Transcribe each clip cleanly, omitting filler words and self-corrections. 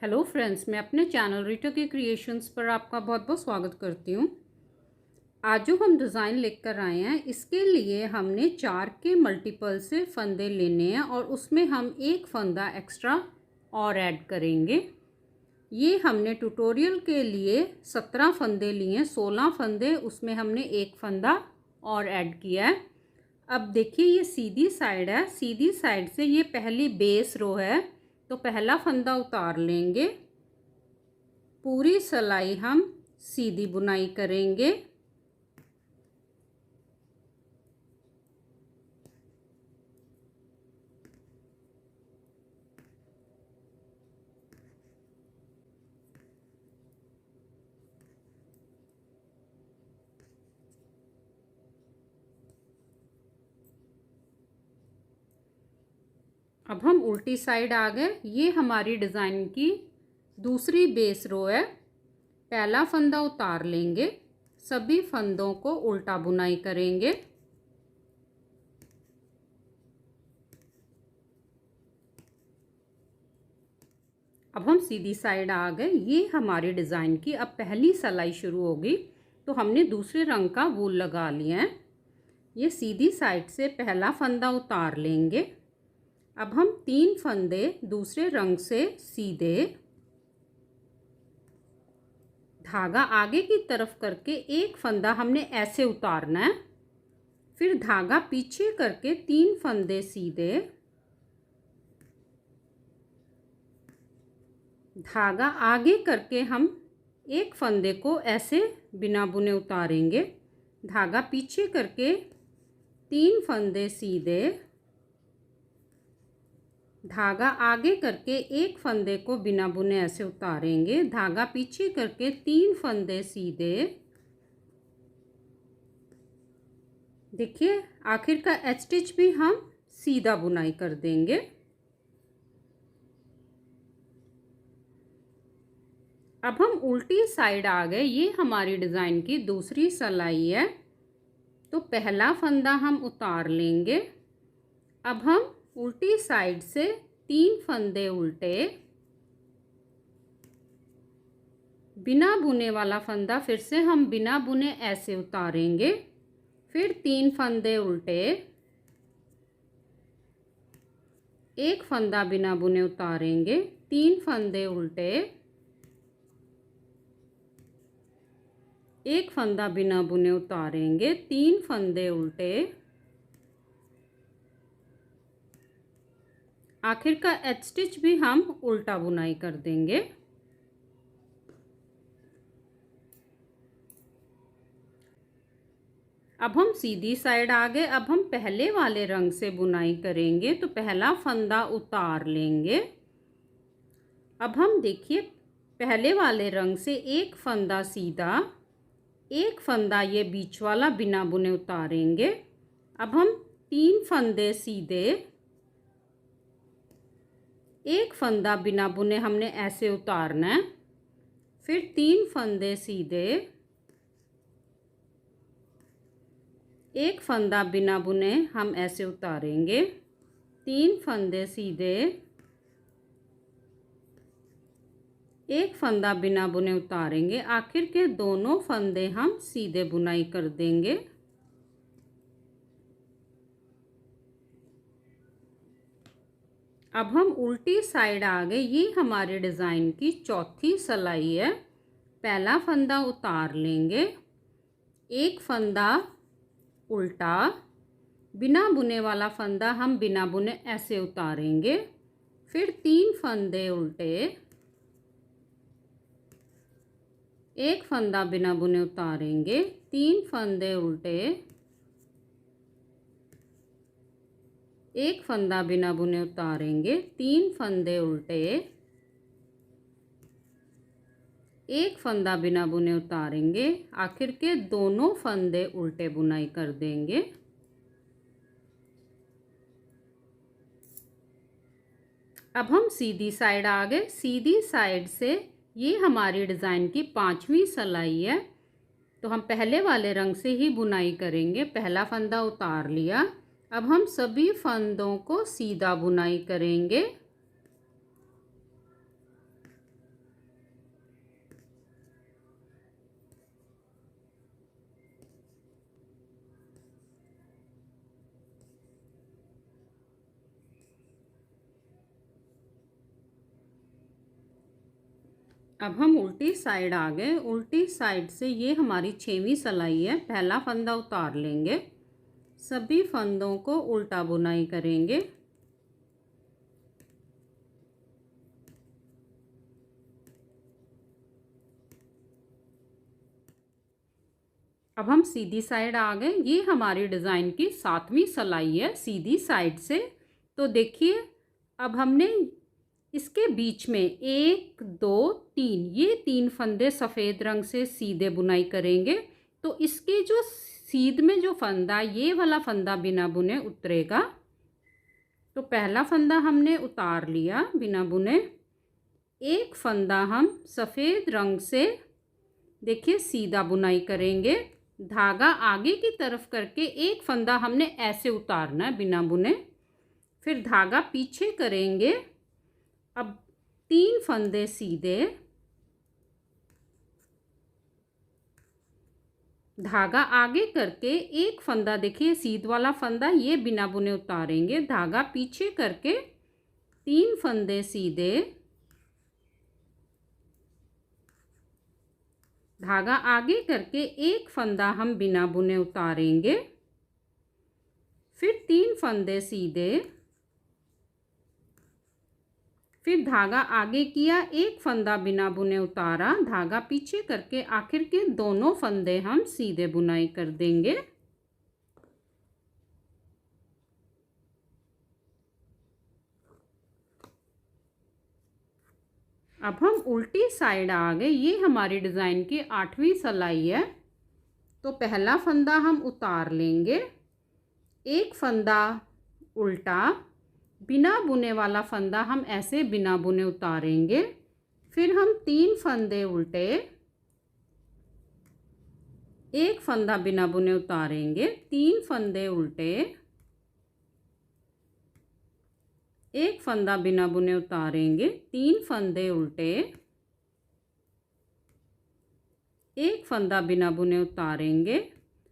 Hello friends, मैं अपने channel Rita के क्रिएशंस पर आपका बहुत बहुत स्वागत करती हूँ। आज जो हम डिज़ाइन लेकर आए हैं, इसके लिए हमने 4 के मल्टीपल से फंदे लेने हैं और उसमें हम एक फंदा एक्स्ट्रा और ऐड करेंगे। ये हमने ट्यूटोरियल के लिए 17 फंदे लिए हैं, 16 फंदे, उसमें हमने एक फंदा और ऐड किया है। अब देखिए, ये सीधी साइड है, सीधी साइड से ये पहली बेस रो है, तो पहला फंदा उतार लेंगे। पूरी सिलाई हम सीधी बुनाई करेंगे। अब हम उल्टी साइड आ गए। ये हमारी डिज़ाइन की दूसरी बेस रो है। पहला फंदा उतार लेंगे, सभी फंदों को उल्टा बुनाई करेंगे। अब हम सीधी साइड आ गए। ये हमारी डिज़ाइन की अब पहली सिलाई शुरू होगी, तो हमने दूसरे रंग का वूल लगा लिया है। ये सीधी साइड से पहला फंदा उतार लेंगे। अब हम 3 फंदे दूसरे रंग से सीधे धागा आगे की तरफ करके एक फंदा हमने ऐसे उतारना है। फिर धागा पीछे करके 3 फंदे सीधे, धागा आगे करके हम एक फंदे को ऐसे बिना बुने उतारेंगे। धागा पीछे करके 3 फंदे सीधे, धागा आगे करके एक फंदे को बिना बुने ऐसे उतारेंगे। धागा पीछे करके 3 फंदे सीधे। देखिए, आखिर का एच स्टिच भी हम सीधा बुनाई कर देंगे। अब हम उल्टी साइड आ गए। ये हमारी डिज़ाइन की दूसरी सिलाई है, तो पहला फंदा हम उतार लेंगे। अब हम उल्टी साइड से 3 फंदे उल्टे, बिना बुने वाला फंदा फिर से हम बिना बुने ऐसे उतारेंगे। फिर 3 फंदे उल्टे, एक फंदा बिना बुने उतारेंगे। 3 फंदे उल्टे, एक फंदा बिना बुने उतारेंगे। 3 फंदे उल्टे। आखिर का एच स्टिच भी हम उल्टा बुनाई कर देंगे। अब हम सीधी साइड आ गए। अब हम पहले वाले रंग से बुनाई करेंगे, तो पहला फंदा उतार लेंगे। अब हम देखिए, पहले वाले रंग से एक फंदा सीधा, एक फंदा ये बीच वाला बिना बुने उतारेंगे। अब हम 3 फंदे सीधे, एक फंदा बिना बुने हमने ऐसे उतारना है। फिर 3 फंदे सीधे, एक फंदा बिना बुने हम ऐसे उतारेंगे। 3 फंदे सीधे, एक फंदा बिना बुने उतारेंगे। आखिर के दोनों फंदे हम सीधे बुनाई कर देंगे। अब हम उल्टी साइड आ गए। ये हमारे डिज़ाइन की चौथी सिलाई है। पहला फंदा उतार लेंगे, एक फंदा उल्टा, बिना बुने वाला फंदा हम बिना बुने ऐसे उतारेंगे। फिर 3 फंदे उल्टे, एक फंदा बिना बुने उतारेंगे। 3 फंदे उल्टे, एक फंदा बिना बुने उतारेंगे। 3 फंदे उल्टे, एक फंदा बिना बुने उतारेंगे। आखिर के दोनों फंदे उल्टे बुनाई कर देंगे। अब हम सीधी साइड आ गए। सीधी साइड से ये हमारी डिज़ाइन की 5वीं सिलाई है, तो हम पहले वाले रंग से ही बुनाई करेंगे। पहला फंदा उतार लिया। अब हम सभी फंदों को सीधा बुनाई करेंगे। अब हम उल्टी साइड आ गए। उल्टी साइड से ये हमारी 6वीं सिलाई है। पहला फंदा उतार लेंगे, सभी फंदों को उल्टा बुनाई करेंगे। अब हम सीधी साइड आ गए। ये हमारी डिज़ाइन की 7वीं सिलाई है सीधी साइड से। तो देखिए, अब हमने इसके बीच में 1 2 3 ये 3 फंदे सफ़ेद रंग से सीधे बुनाई करेंगे। तो इसके जो सीध में जो फंदा, ये वाला फंदा बिना बुने उतरेगा। तो पहला फंदा हमने उतार लिया बिना बुने। एक फंदा हम सफ़ेद रंग से देखिए सीधा बुनाई करेंगे। धागा आगे की तरफ करके एक फंदा हमने ऐसे उतारना है बिना बुने, फिर धागा पीछे करेंगे। अब 3 फंदे सीधे, धागा आगे करके एक फंदा देखिए सीध वाला फंदा ये बिना बुने उतारेंगे। धागा पीछे करके 3 फंदे सीधे, धागा आगे करके एक फंदा हम बिना बुने उतारेंगे, फिर 3 फंदे सीधे, फिर धागा आगे किया, एक फंदा बिना बुने उतारा, धागा पीछे करके आखिर के दोनों फंदे हम सीधे बुनाई कर देंगे। अब हम उल्टी साइड आ गए। ये हमारी डिज़ाइन की 8वीं सिलाई है। तो पहला फंदा हम उतार लेंगे, एक फंदा उल्टा, बिना बुने वाला फंदा हम ऐसे बिना बुने उतारेंगे। फिर हम 3 फंदे उल्टे, एक फंदा बिना बुने उतारेंगे, 3 फंदे उल्टे, एक फंदा बिना बुने उतारेंगे, 3 फंदे उल्टे, एक फंदा बिना बुने उतारेंगे।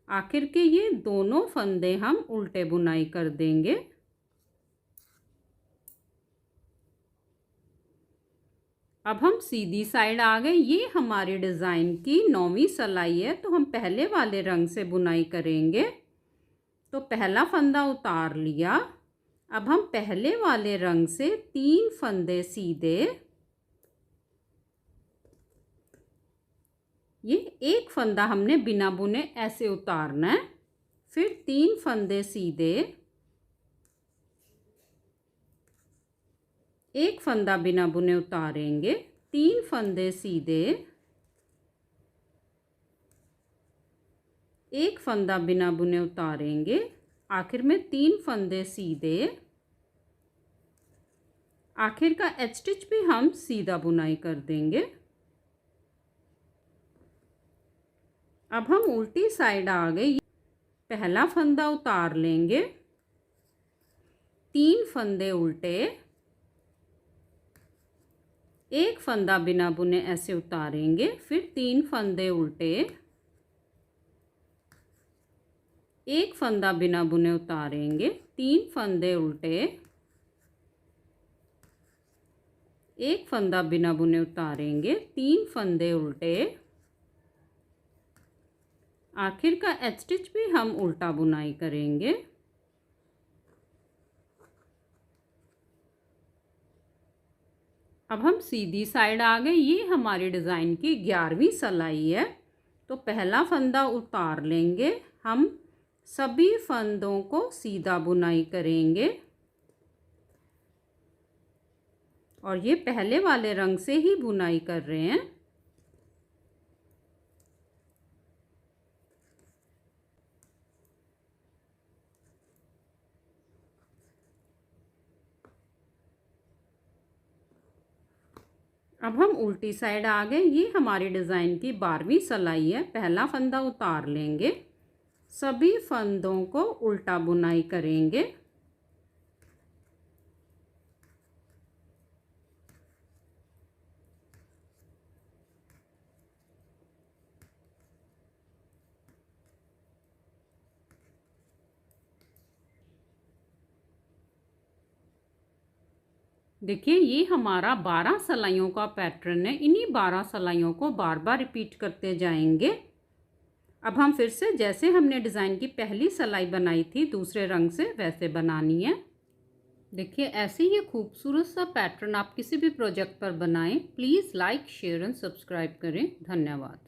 आखिर के ये दोनों फंदे हम उल्टे बुनाई कर देंगे। अब हम सीधी साइड आ गए। ये हमारी डिज़ाइन की 9वीं सिलाई है। तो हम पहले वाले रंग से बुनाई करेंगे। तो पहला फंदा उतार लिया। अब हम पहले वाले रंग से 3 फंदे सीधे, ये एक फंदा हमने बिना बुने ऐसे उतारना है, फिर 3 फंदे सीधे, एक फंदा बिना बुने उतारेंगे, 3 फंदे सीधे, एक फंदा बिना बुने उतारेंगे, आखिर में 3 फंदे सीधे। आखिर का एच स्टिच भी हम सीधा बुनाई कर देंगे। अब हम उल्टी साइड आ गए। पहला फंदा उतार लेंगे, 3 फंदे उल्टे, एक फंदा बिना बुने ऐसे उतारेंगे, फिर 3 फंदे उल्टे, एक फंदा बिना बुने उतारेंगे, 3 फंदे उल्टे, एक फंदा बिना बुने उतारेंगे, 3 फंदे उल्टे। आखिर का एच स्टिच भी हम उल्टा बुनाई करेंगे। अब हम सीधी साइड आ गए। ये हमारी डिज़ाइन की 11वीं सिलाई है। तो पहला फंदा उतार लेंगे, हम सभी फंदों को सीधा बुनाई करेंगे और ये पहले वाले रंग से ही बुनाई कर रहे हैं। अब हम उल्टी साइड आ गए। ये हमारी डिज़ाइन की 12वीं सिलाई है। पहला फंदा उतार लेंगे, सभी फंदों को उल्टा बुनाई करेंगे। देखिए ये हमारा 12 सिलाइयों का पैटर्न है। इन्हीं 12 सिलाइयों को बार बार रिपीट करते जाएंगे। अब हम फिर से जैसे हमने डिज़ाइन की पहली सिलाई बनाई थी दूसरे रंग से वैसे बनानी है। देखिए ऐसे ही खूबसूरत सा पैटर्न आप किसी भी प्रोजेक्ट पर बनाएं। Please like share and subscribe करें। धन्यवाद।